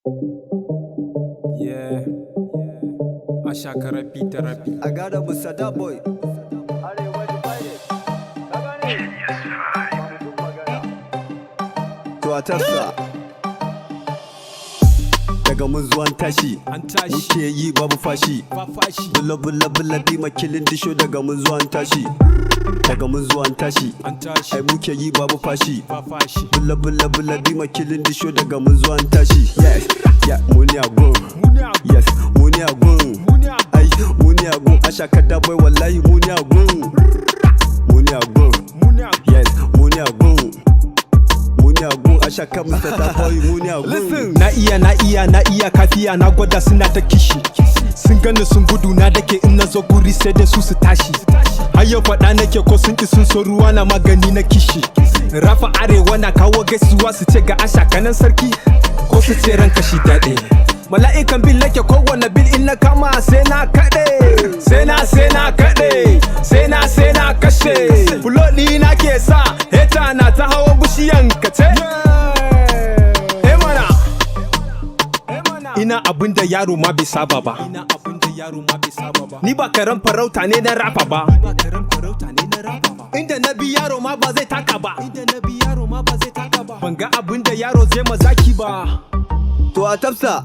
Yeah, Ashaka rapi ta rapi. I got up with Sada boy. To a tafsa daga mun zuwan tashi An tashi, muke yi babu fashi. ba fashi. Bula bula bula bi makilin disho daga mun zuwan tashi. Daga mun zuwan tashi An tashi, ai muke yi babu fashi. ba fashi. Bula bula bula bi makilin disho daga mun zuwan tashi. Yes, yeah, muni a gun. Muni a gun. Yes, muni a gun. Muni a gun. Ai, muni a gun. Ashaka da boy wallahi muni a gun. Muni a gun. Muni a gun. Yes, muni a gun. Muni a gun. Ashaka Mr. Da boy muni a gun. Listen. Na iya kafiya na gwada suna ta kishi. Sun gani sun gudu na dake in na zo guri sai dai su tashi. Har yau faɗa nake ko sun ki sun so ruwa na magani na kishi. Rafa arewa na kawo gaisuwa su ce ga Ashaka nan sarki ko su ce ranka shi daɗe. Mala'ikan bil nake kowane bil in na kama sai na kaɗe. Sai na kaɗe. Sai na kashe. Bulodi na ke sa heta na ta hawa bishiyan kace. Ina abin da yaro ma bai saba ba. Ni ba karen farauta ne na rafa ba. Inda na bi yaro ma ba zai taka ba. Ban ga abin da yaro zai mazaki ba. To a tafsa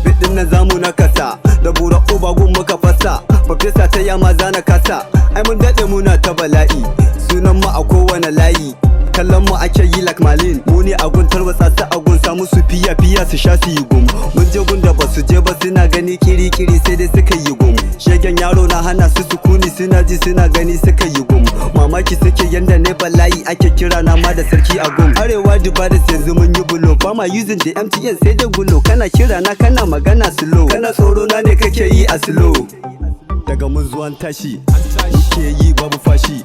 bidin na zamu na kasa da bura uba gun muka fasa. Farfesa ta yama zana kasa. Ai mun daɗe muna ta bala'i. Sunan mu a kowane layi. Kallon mu ake yi like malin. Mu ne a gun tarwatsa su a gun samu su fiya su sha su yi gum. Mun je gun da basu je ba suna gani kiri sai dai suka yi gum. Shegen yaro na hana su sukuni suna ji suna gani suka yi gum. Mamaki suke yanda ne bala'i ake kira na ma da sarki a gum. Arewa Dubaris yanzu mun yi bulo. Ba ma using da MTN sai da gulo. Kana kira na kana magana slow. Kana tsoro na ne kake yi a slow. Daga mun zuwan tashi muke yi babu fashi.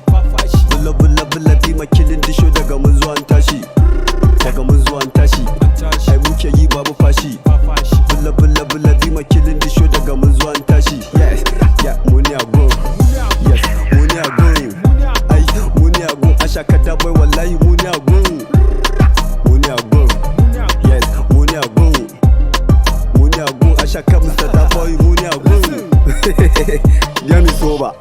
Bula bula bula bi makilin disho daga mun zuwan tashi. Daga mun zuwan tashi ai muke yi babu fashi. Bula bula bula bi makilin disho daga mun zuwan tashi. Yes, yeah, muni a gun. Yes, muni a gun. Ai, muni a gun. Ashaka da boy wallahi muni a gun. Muni a gun. Yes, muni a gun. Muni a gun. Ashaka Mr. Da boy muni a gun. Yami soba.